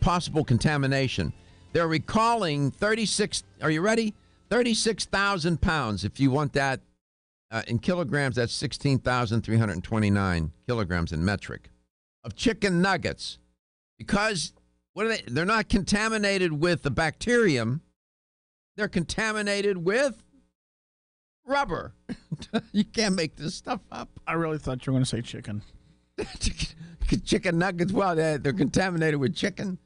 possible contamination. They're recalling 36, are you ready? 36,000 pounds. If you want that in kilograms, that's 16,329 kilograms in metric of chicken nuggets. Because what are they? They're not contaminated with the bacterium. They're contaminated with rubber. You can't make this stuff up. I really thought you were going to say chicken. Chicken nuggets, well, they're contaminated with chicken.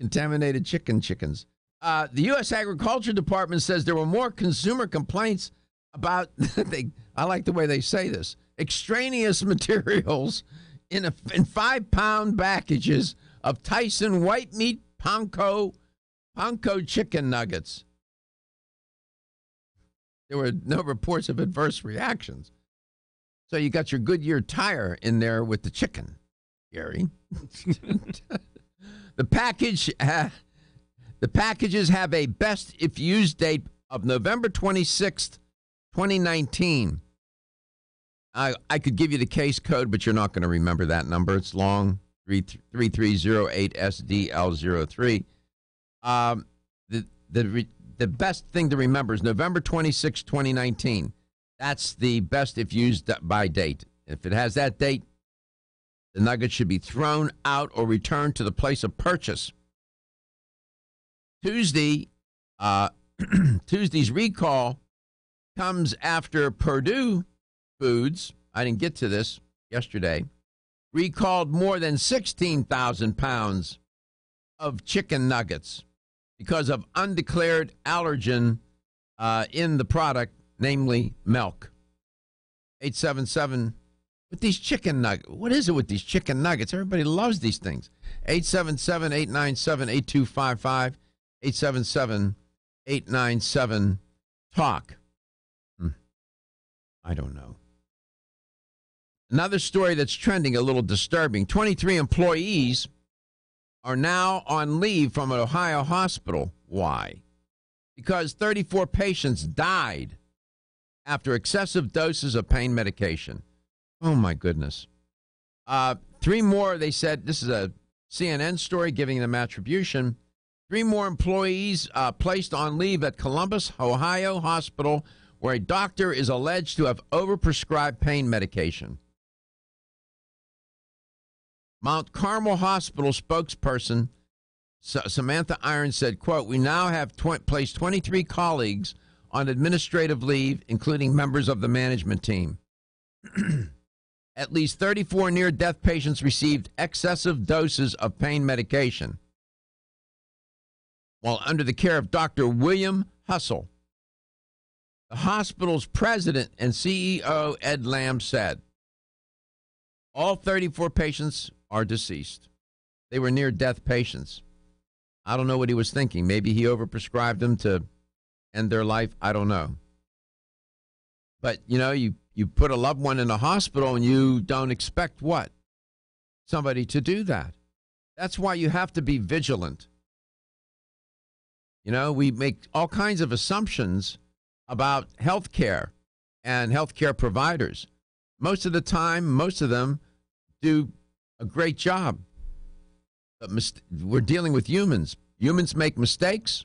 Contaminated chickens. The U.S. Agriculture Department says there were more consumer complaints about, I like the way they say this, extraneous materials in 5-pound packages of Tyson white meat panko chicken nuggets. There were no reports of adverse reactions. So you got your Goodyear tire in there with the chicken, Gary. The packages have a best if used date of November 26th, 2019. I could give you the case code, but you're not going to remember that number. It's long, 3308SDL03. The best thing to remember is November 26, 2019. That's the best if used by date. If it has that date, the nugget should be thrown out or returned to the place of purchase. Tuesday's recall comes after Purdue Foods, I didn't get to this yesterday, recalled more than 16,000 pounds of chicken nuggets because of undeclared allergen in the product, namely milk. 877, with these chicken nuggets, what is it with these chicken nuggets? Everybody loves these things. 877-897-8255, 877-897-TALK. I don't know. Another story that's trending, a little disturbing. 23 employees are now on leave from an Ohio hospital. Why? Because 34 patients died after excessive doses of pain medication. Oh, my goodness. 3 more, they said, this is a CNN story giving them attribution. 3 more employees placed on leave at Columbus, Ohio hospital, where a doctor is alleged to have overprescribed pain medication. Mount Carmel Hospital spokesperson Samantha Irons said, quote, we now have placed 23 colleagues on administrative leave, including members of the management team. At least 34 near-death patients received excessive doses of pain medication while under the care of Dr. William Hustle. The hospital's president and CEO, Ed Lamb, said, all 34 patients are deceased. They were near-death patients. I don't know what he was thinking. Maybe he overprescribed them to end their life. I don't know. But, you know, you put a loved one in a hospital and you don't expect what? Somebody to do that. That's why you have to be vigilant. You know, we make all kinds of assumptions about health care and health care providers. Most of the time, most of them do a great job. But we're dealing with humans. Humans make mistakes,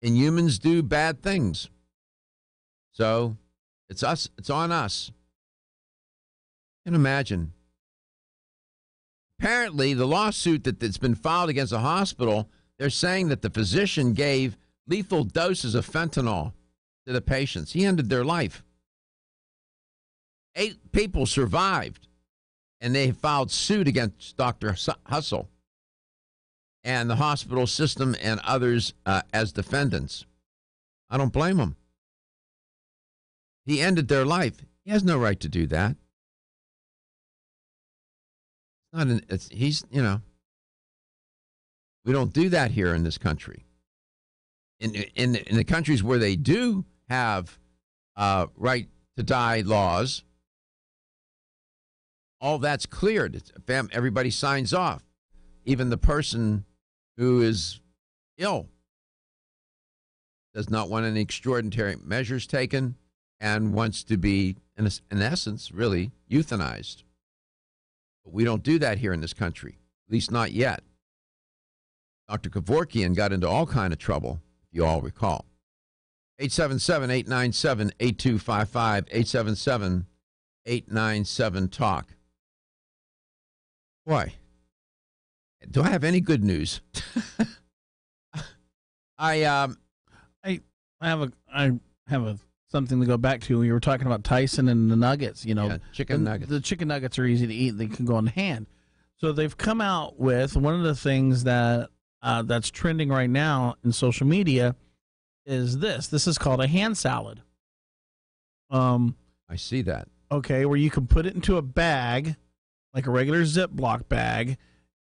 and humans do bad things. So it's us. It's on us. You can imagine. Apparently, the lawsuit that's been filed against the hospital, they're saying that the physician gave lethal doses of fentanyl to the patients. He ended their life. 8 people survived, and they filed suit against Dr. Hustle and the hospital system and others as defendants. I don't blame them. He ended their life. He has no right to do that. He's, you know, we don't do that here in this country. In the countries where they do have right to die laws, all that's cleared. Everybody signs off. Even the person who is ill does not want any extraordinary measures taken and wants to be, in essence, really euthanized. But we don't do that here in this country, at least not yet. Dr. Kevorkian got into all kind of trouble, if you all recall. 877-897-8255, 877-897-TALK. Boy, do I have any good news? I have something to go back to. We were talking about Tyson and the nuggets. Chicken nuggets. The chicken nuggets are easy to eat. They can go in hand. So they've come out with one of the things that that's trending right now in social media is this. This is called a hand salad. I see that. Okay, where you can put it into a bag, like a regular Ziploc bag,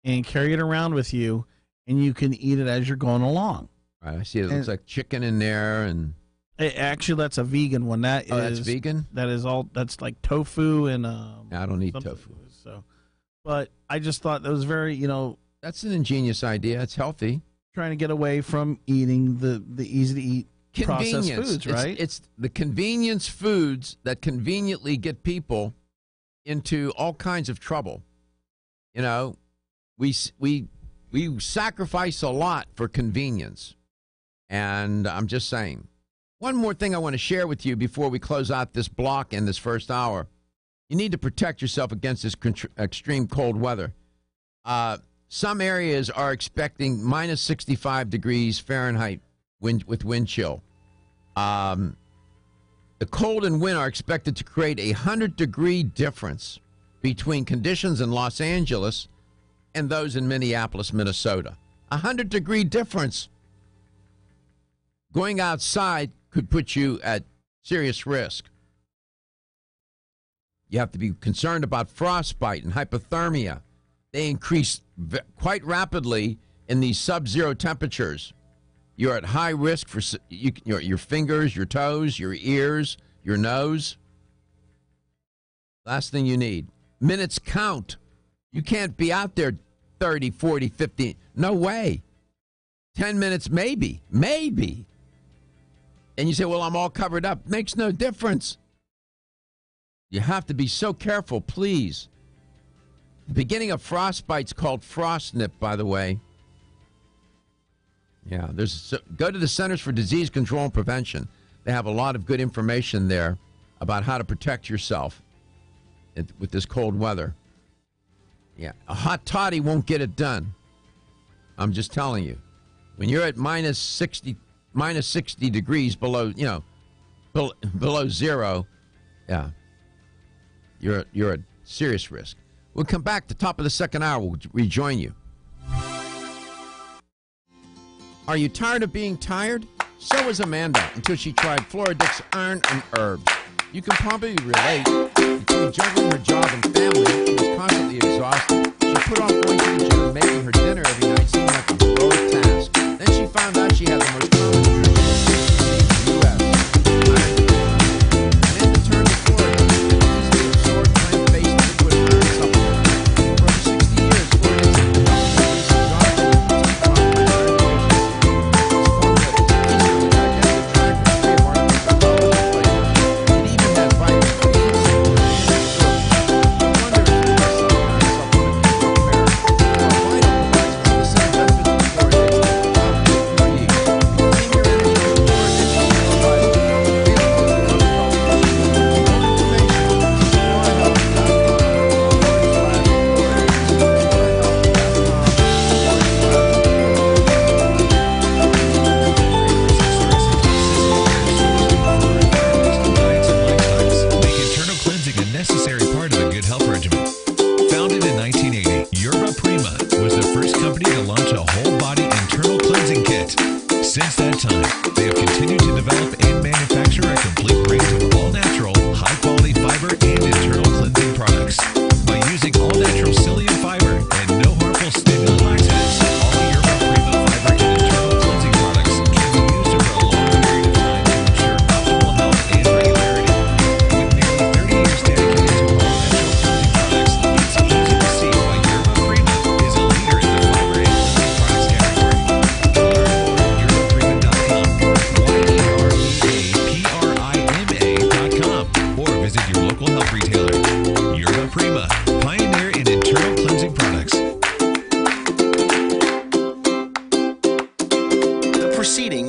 and carry it around with you, and you can eat it as you're going along. Right, I see it. It looks like chicken in there, and actually, that's a vegan one. That's vegan. That's like tofu and. I don't eat tofu. So, but I just thought that was very, that's an ingenious idea. It's healthy. Trying to get away from eating the easy to eat processed foods, right? It's the convenience foods that conveniently get people into all kinds of trouble. We sacrifice a lot for convenience. And I'm just saying. One more thing I want to share with you before we close out this block in this first hour. You need to protect yourself against this extreme cold weather. Some areas are expecting minus 65 degrees Fahrenheit with wind chill. The cold and wind are expected to create a 100-degree difference between conditions in Los Angeles and those in Minneapolis, Minnesota. 100-degree difference. Going outside could put you at serious risk. You have to be concerned about frostbite and hypothermia. They increase quite rapidly in these sub-zero temperatures. You're at high risk for your fingers, your toes, your ears, your nose. Last thing you need. Minutes count. You can't be out there 30, 40, 50. No way. 10 minutes, maybe. Maybe. And you say, well, I'm all covered up. Makes no difference. You have to be so careful, please. The beginning of frostbite's called frost nip, by the way. Yeah, go to the Centers for Disease Control and Prevention. They have a lot of good information there about how to protect yourself with this cold weather. Yeah, a hot toddy won't get it done. I'm just telling you. When you're at minus 60 degrees below, below zero, yeah, you're at serious risk. We'll come back to top of the second hour. We'll rejoin you. Are you tired of being tired? So was Amanda until she tried Floradix Iron and Herbs. You can probably relate. Between juggling her job and family, she was constantly exhausted. She put off going to the gym and making her dinner every night seem like a heroic task. Then she found out she had the most common nutritional disease in the U.S. And then to turn to Floradix. This is a short, plant-based liquid iron supplement. For over 60 years, Floradix has been helping reduce exhaustion and fatigue caused by iron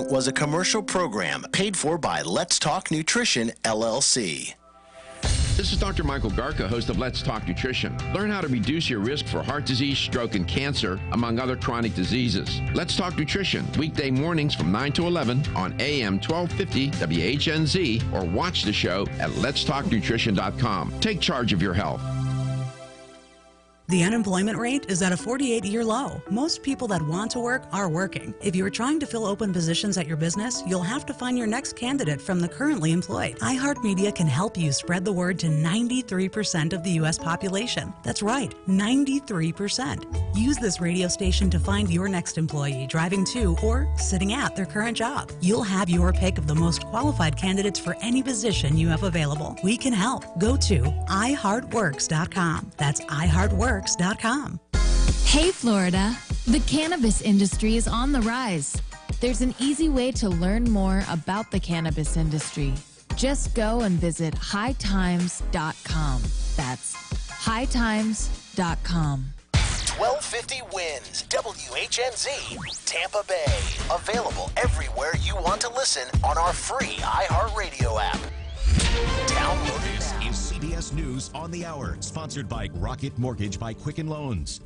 was a commercial program paid for by Let's Talk Nutrition, LLC. This is Dr. Michael Garka, host of Let's Talk Nutrition. Learn how to reduce your risk for heart disease, stroke, and cancer, among other chronic diseases. Let's Talk Nutrition, weekday mornings from 9 to 11 on AM 1250 WHNZ, or watch the show at letstalknutrition.com. Take charge of your health. The unemployment rate is at a 48-year low. Most people that want to work are working. If you're trying to fill open positions at your business, you'll have to find your next candidate from the currently employed. iHeartMedia can help you spread the word to 93% of the U.S. population. That's right, 93%. Use this radio station to find your next employee driving to or sitting at their current job. You'll have your pick of the most qualified candidates for any position you have available. We can help. Go to iHeartWorks.com. That's iHeartWorks.com. Hey, Florida. The cannabis industry is on the rise. There's an easy way to learn more about the cannabis industry. Just go and visit hightimes.com. That's hightimes.com. 1250 wins WHNZ, Tampa Bay. Available everywhere you want to listen on our free iHeartRadio app. Download it. Is CBS News on the Hour, sponsored by Rocket Mortgage by Quicken Loans.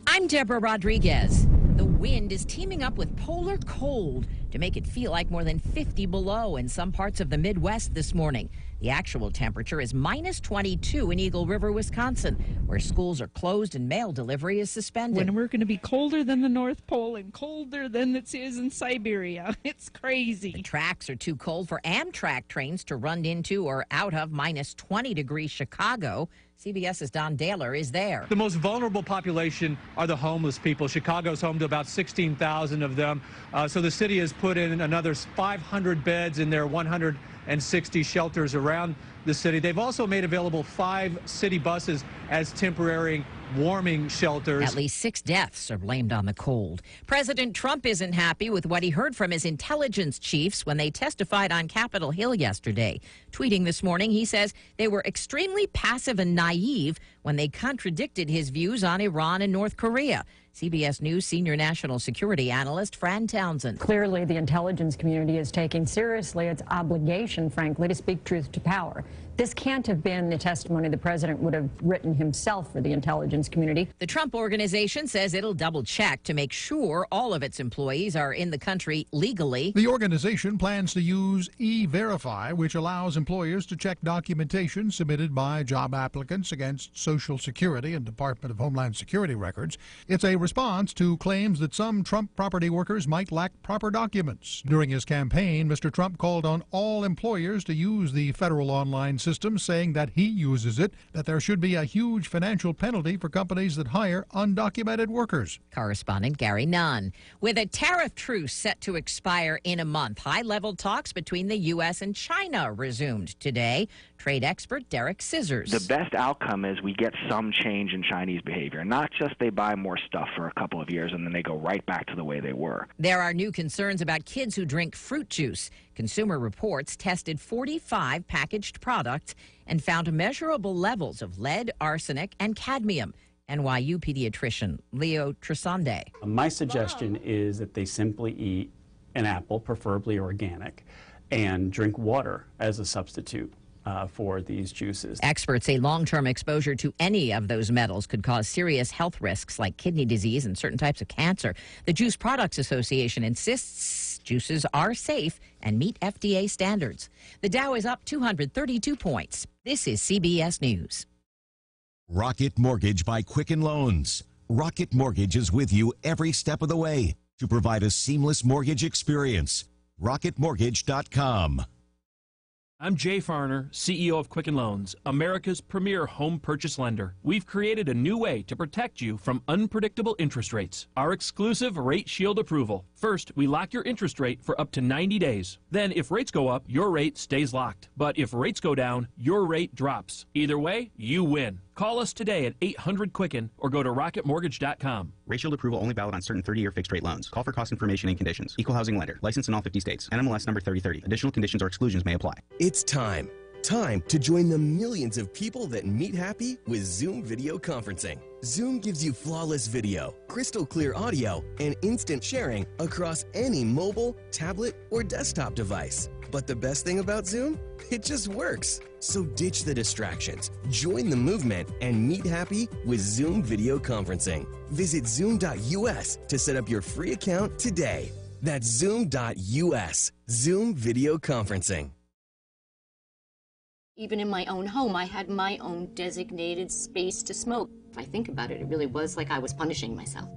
I'm Deborah Rodriguez. The wind is teaming up with polar cold to make it feel like more than 50 below in some parts of the Midwest this morning. The actual temperature is minus 22 in Eagle River, Wisconsin, where schools are closed and mail delivery is suspended. When we're going to be colder than the North Pole and colder than it is in Siberia. It's crazy. The tracks are too cold for Amtrak trains to run into or out of minus 20 degrees Chicago. CBS's Don Dahler is there. The most vulnerable population are the homeless people. Chicago's home to about 16,000 of them. So the city has put in another 500 beds in their 160 shelters around the city. They've also made available 5 city buses as temporary warming shelters. At least 6 deaths are blamed on the cold. President Trump isn't happy with what he heard from his intelligence chiefs when they testified on Capitol Hill yesterday. Tweeting this morning, he says they were extremely passive and naive when they contradicted his views on Iran and North Korea. CBS News senior national security analyst Fran Townsend. Clearly, the intelligence community is taking seriously its obligation, frankly, to speak truth to power. This can't have been the testimony the president would have written himself for the intelligence community. The Trump Organization says it'll double check to make sure all of its employees are in the country legally. The organization plans to use E-Verify, which allows employers to check documentation submitted by job applicants against Social Security and Department of Homeland Security records. It's a response to claims that some Trump property workers might lack proper documents. During his campaign, Mr. Trump called on all employers to use the federal online system, saying that he uses it, that there should be a huge financial penalty for companies that hire undocumented workers. Correspondent Gary Nunn. With a tariff truce set to expire in a month, high-level talks between the U.S. and China resumed today. Trade expert Derek Scissors. The best outcome is we get some change in Chinese behavior, not just they buy more stuff for a couple of years and then they go right back to the way they were. There are new concerns about kids who drink fruit juice. Consumer Reports tested 45 packaged products and found measurable levels of lead, arsenic, and cadmium. NYU pediatrician Leo Trisande. My suggestion is that they simply eat an apple, preferably organic, and drink water as a substitute for these juices. Experts say long-term exposure to any of those metals could cause serious health risks like kidney disease and certain types of cancer. The Juice Products Association insists juices are safe and meet FDA standards. The Dow is up 232 points. This is CBS News. Rocket Mortgage by Quicken Loans. Rocket Mortgage is with you every step of the way to provide a seamless mortgage experience. RocketMortgage.com. I'm Jay Farner, CEO of Quicken Loans, America's premier home purchase lender. We've created a new way to protect you from unpredictable interest rates. Our exclusive Rate Shield approval. First, we lock your interest rate for up to 90 days. Then, if rates go up, your rate stays locked. But if rates go down, your rate drops. Either way, you win. Call us today at 800-QUICKEN or go to RocketMortgage.com. Rate Shield approval only valid on certain 30-year fixed-rate loans. Call for cost information and conditions. Equal housing lender. Licensed in all 50 states. NMLS number 3030. Additional conditions or exclusions may apply. It's time. Time to join the millions of people that meet happy with Zoom video conferencing. Zoom gives you flawless video, crystal clear audio, and instant sharing across any mobile, tablet, or desktop device. But the best thing about Zoom? It just works. So ditch the distractions, join the movement, and meet happy with Zoom video conferencing. Visit Zoom.us to set up your free account today. That's Zoom.us. Zoom video conferencing. Even in my own home, I had my own designated space to smoke. If I think about it, it really was like I was punishing myself.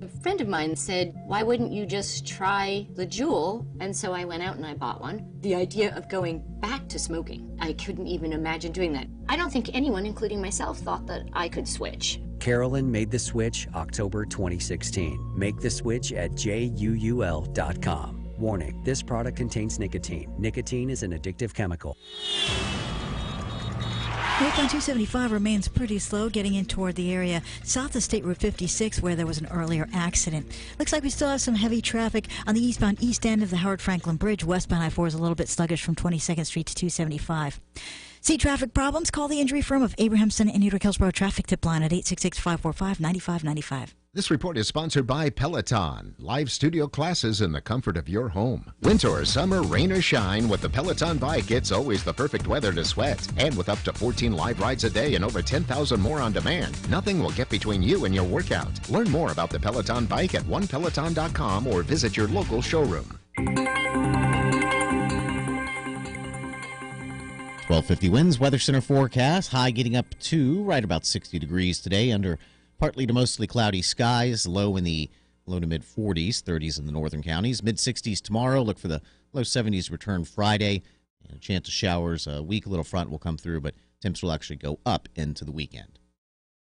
A friend of mine said, why wouldn't you just try the Juul? And so I went out and I bought one. The idea of going back to smoking, I couldn't even imagine doing that. I don't think anyone, including myself, thought that I could switch. Carolyn made the switch October 2016. Make the switch at JUUL.com. Warning, this product contains nicotine. Nicotine is an addictive chemical. North on 275 remains pretty slow getting in toward the area south of State Route 56 where there was an earlier accident. Looks like we still have some heavy traffic on the eastbound east end of the Howard Franklin Bridge. Westbound I-4 is a little bit sluggish from 22nd Street to 275. See traffic problems? Call the injury firm of Abrahamson and Utica Hillsborough traffic tip line at 866-545-9595. This report is sponsored by Peloton. Live studio classes in the comfort of your home. Winter or summer, rain or shine, with the Peloton bike, it's always the perfect weather to sweat. And with up to 14 live rides a day and over 10,000 more on demand, nothing will get between you and your workout. Learn more about the Peloton bike at onepeloton.com or visit your local showroom. 1250 winds, Weather Center forecast. High getting up to right about 60 degrees today under partly to mostly cloudy skies, low in the low to mid 40s, 30s in the northern counties, mid 60s tomorrow. Look for the low 70s return Friday, and a chance of showers. A weak little front will come through, but temps will actually go up into the weekend.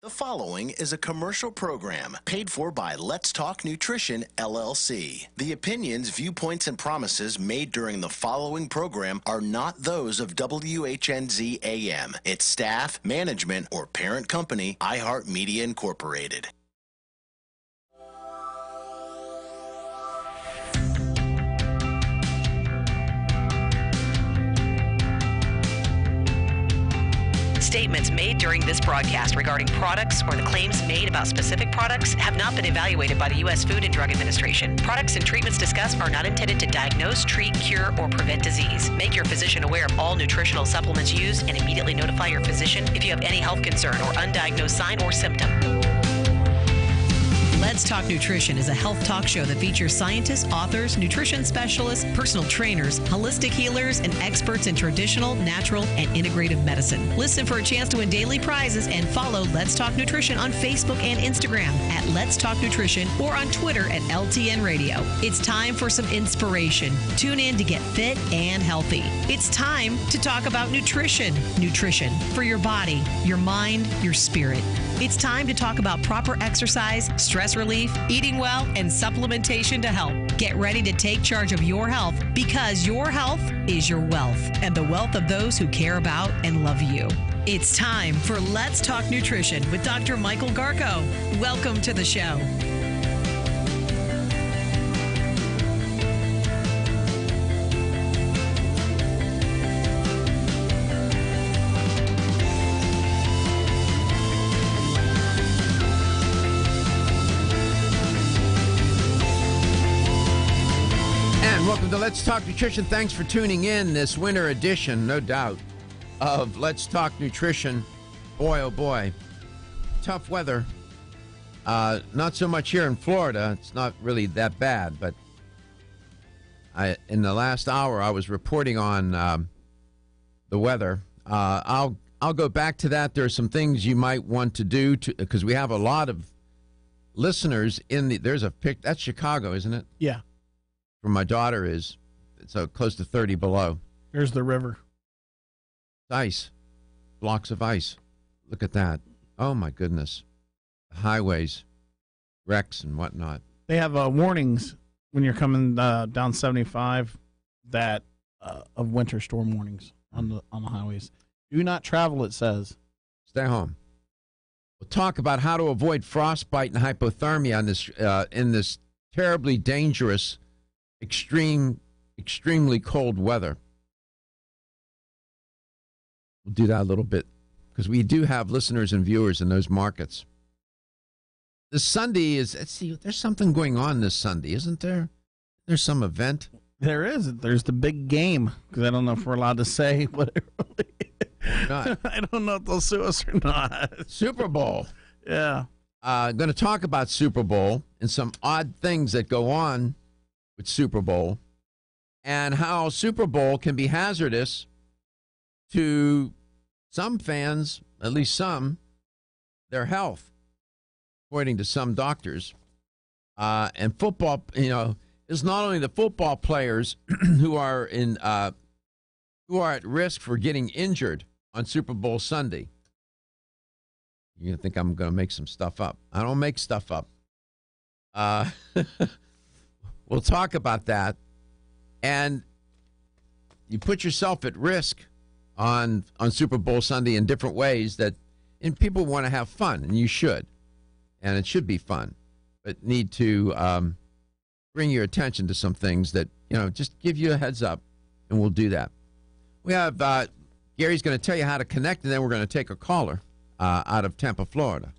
The following is a commercial program paid for by Let's Talk Nutrition, LLC. The opinions, viewpoints, and promises made during the following program are not those of WHNZ AM, its staff, management, or parent company, iHeartMedia Incorporated. Statements made during this broadcast regarding products or the claims made about specific products have not been evaluated by the U.S. Food and Drug Administration. Products and treatments discussed are not intended to diagnose, treat, cure, or prevent disease. Make your physician aware of all nutritional supplements used and immediately notify your physician if you have any health concern or undiagnosed sign or symptom. Let's Talk Nutrition is a health talk show that features scientists, authors, nutrition specialists, personal trainers, holistic healers, and experts in traditional, natural, and integrative medicine. Listen for a chance to win daily prizes and follow Let's Talk Nutrition on Facebook and Instagram at Let's Talk Nutrition or on Twitter at LTN Radio. It's time for some inspiration. Tune in to get fit and healthy. It's time to talk about nutrition. Nutrition for your body, your mind, your spirit. It's time to talk about proper exercise, stress relief, eating well, and supplementation to help. Get ready to take charge of your health because your health is your wealth and the wealth of those who care about and love you. It's time for Let's Talk Nutrition with Dr. Michael Garko. Welcome to the show. Welcome to Let's Talk Nutrition. Thanks for tuning in this winter edition, no doubt, of Let's Talk Nutrition. Boy, oh boy, tough weather. Not so much here in Florida. It's not really that bad, but in the last hour I was reporting on the weather. I'll go back to that. There are some things you might want to do because we have a lot of listeners there's a pic. That's Chicago, isn't it? Yeah. Where my daughter is. It's close to 30 below. There's the river. Ice. Blocks of ice. Look at that. Oh, my goodness. Highways, wrecks, and whatnot. They have warnings when you're coming down 75 that of winter storm warnings on the highways. Do not travel, it says. Stay home. We'll talk about how to avoid frostbite and hypothermia in this terribly dangerous extremely cold weather. We'll do that a little bit because we do have listeners and viewers in those markets. This Sunday is, let's see, there's something going on this Sunday, isn't there? There's some event. There is. There's the big game, because I don't know if we're allowed to say what it really is. Not. I don't know if they'll sue us or not. Super Bowl. Yeah. Going to talk about Super Bowl and some odd things that go on with Super Bowl and how Super Bowl can be hazardous to some fans, at least some, their health, according to some doctors. And football, is not only the football players who are at risk for getting injured on Super Bowl Sunday. You think I'm going to make some stuff up? I don't make stuff up. We'll talk about that, and you put yourself at risk on Super Bowl Sunday in different ways and people want to have fun, and you should, and it should be fun, but need to bring your attention to some things that, just give you a heads up, and we'll do that. We have, Gary's going to tell you how to connect, and then we're going to take a caller out of Tampa, Florida.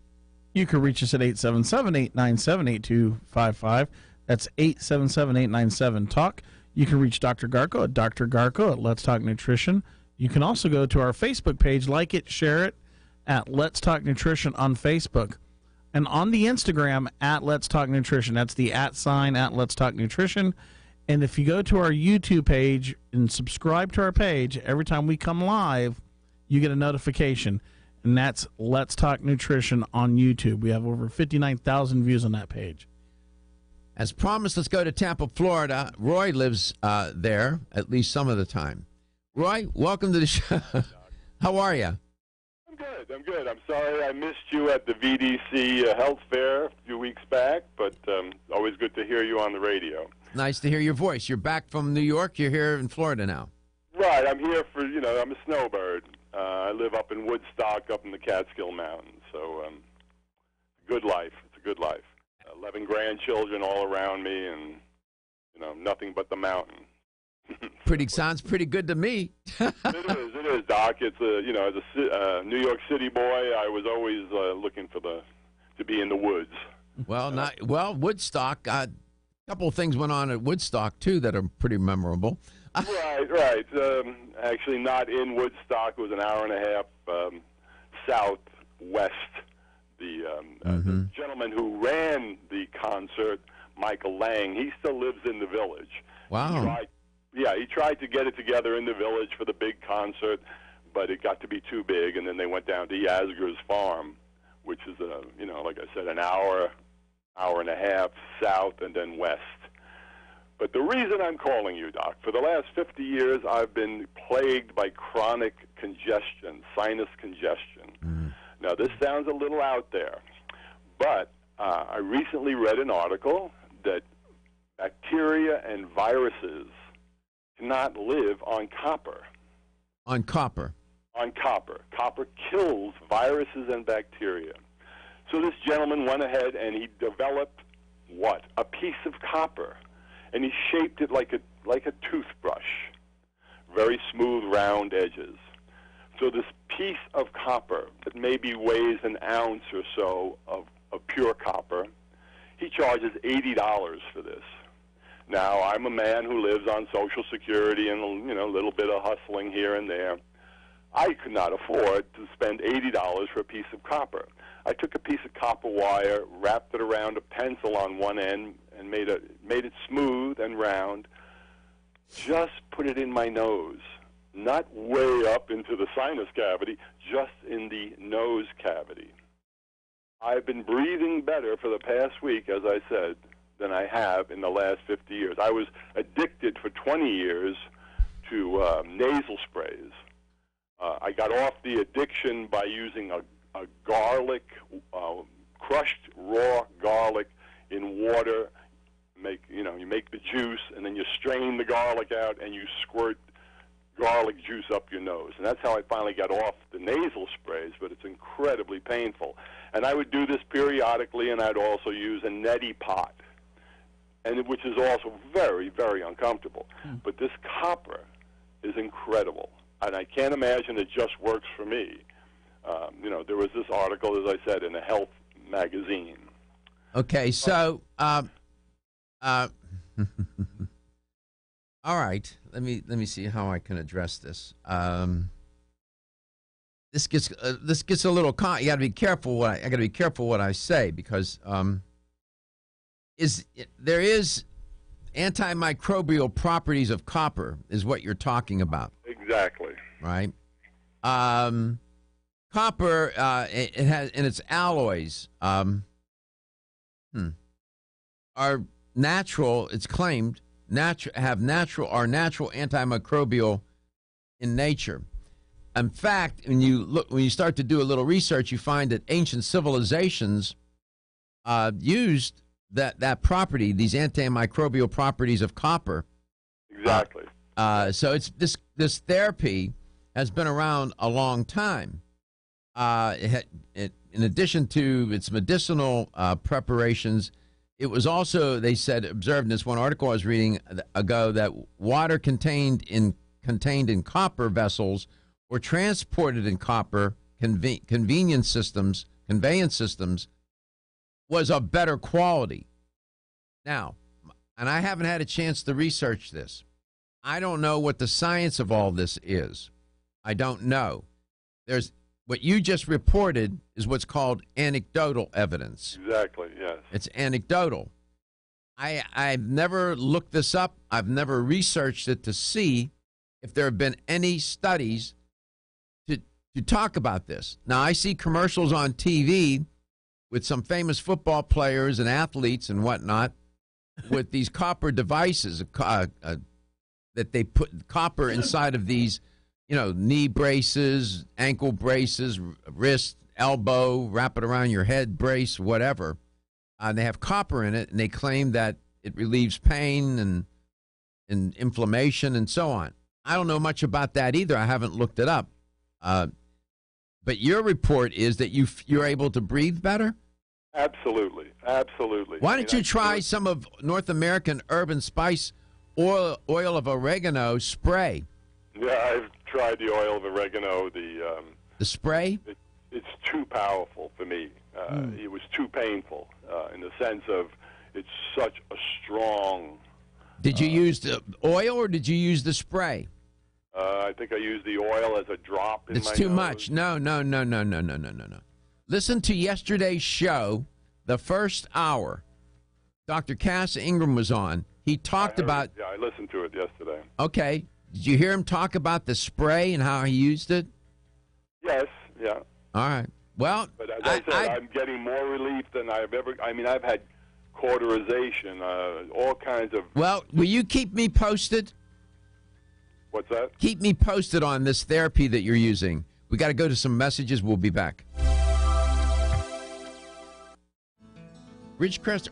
You can reach us at 877-897-8255. That's 877-897-TALK. You can reach Dr. Garko at Dr. Garko at Let's Talk Nutrition. You can also go to our Facebook page, like it, share it, at Let's Talk Nutrition on Facebook. And on the Instagram, at Let's Talk Nutrition. That's the @ at Let's Talk Nutrition. And if you go to our YouTube page and subscribe to our page, every time we come live, you get a notification. And that's Let's Talk Nutrition on YouTube. We have over 59,000 views on that page. As promised, let's go to Tampa, Florida. Roy lives there, at least some of the time. Roy, welcome to the show. How are you? I'm good. I'm sorry I missed you at the VDC Health Fair a few weeks back, but always good to hear you on the radio. Nice to hear your voice. You're back from New York. You're here in Florida now. Right. I'm here for, I'm a snowbird. I live up in Woodstock, up in the Catskill Mountains. So good life. It's a good life. 11 grandchildren all around me and, nothing but the mountain. Sounds pretty good to me. It is, Doc. It's as a New York City boy, I was always looking to be in the woods. Well, Woodstock. A couple of things went on at Woodstock too that are pretty memorable. Right. Actually, not in Woodstock. It was an hour and a half southwest. The gentleman who ran the concert, Michael Lang, he still lives in the village. Wow. He tried to get it together in the village for the big concert, but it got to be too big, and then they went down to Yasgur's farm, which is, like I said, an hour and a half south and then west. But the reason I'm calling you, Doc, for the last 50 years, I've been plagued by chronic congestion, sinus congestion. Now, this sounds a little out there, but I recently read an article that bacteria and viruses cannot live on copper. On copper? On copper. Copper kills viruses and bacteria. So this gentleman went ahead and he developed what? A piece of copper. And he shaped it like a toothbrush. Very smooth, round edges. So this piece of copper that maybe weighs an ounce or so of pure copper, he charges $80 for this. Now, I'm a man who lives on Social Security and, a little bit of hustling here and there. I could not afford to spend $80 for a piece of copper. I took a piece of copper wire, wrapped it around a pencil on one end, and made it smooth and round. Just put it in my nose, not way up into the sinus cavity, just in the nose cavity. I've been breathing better for the past week, as I said, than I have in the last 50 years. I was addicted for 20 years to nasal sprays. I got off the addiction by using a garlic, crushed raw garlic in water. You make the juice, and then you strain the garlic out, and you squirt garlic juice up your nose. And that's how I finally got off the nasal sprays, but it's incredibly painful. And I would do this periodically, and I'd also use a neti pot, which is also very, very uncomfortable. But this copper is incredible. and I can't imagine it just works for me. There was this article, as I said, in a health magazine. Okay, so all right. Let me see how I can address this. This gets a little. You got to be careful. I got to be careful what I say, because there is antimicrobial properties of copper is what you're talking about. Exactly. Right. Copper, it has in its alloys, are natural. It's claimed are natural antimicrobial in nature. In fact, when you start to do a little research, you find that ancient civilizations used that property, these antimicrobial properties of copper. Exactly. So it's this therapy has been around a long time. In addition to its medicinal preparations, it was also, they said, observed in this one article I was reading ago, that water contained in copper vessels or transported in copper conveyance systems was of better quality. Now, and I haven't had a chance to research this. I don't know what the science of all this is. I don't know. What you just reported is what's called anecdotal evidence. Exactly, yes. It's anecdotal. I've never looked this up. I've never researched it to see if there have been any studies to talk about this. Now, I see commercials on TV with some famous football players and athletes and whatnot with these copper devices that they put copper inside of these, knee braces, ankle braces, wrist, elbow, wrap it around your head brace, whatever. They have copper in it, and they claim that it relieves pain and inflammation and so on. I don't know much about that either. I haven't looked it up. But your report is that you're able to breathe better? Absolutely. Why don't you try some of North American Urban Spice oil of oregano spray? Yeah, I've tried the oil of oregano. The spray? It's too powerful for me. It was too painful in the sense of it's such a strong... Did you use the oil or did you use the spray? I think I used the oil as a drop in my It's too nose. much. No. Listen to yesterday's show, the first hour. Dr. Cass Ingram was on. He talked about... Yeah, I listened to it yesterday. Okay. Did you hear him talk about the spray and how he used it? Yes, yeah. All right. Well, but as I said, I'm getting more relief than I've ever... I've had cauterization, all kinds of... Well, will you keep me posted? What's that? Keep me posted on this therapy that you're using. We got to go to some messages. We'll be back. Ridgecrest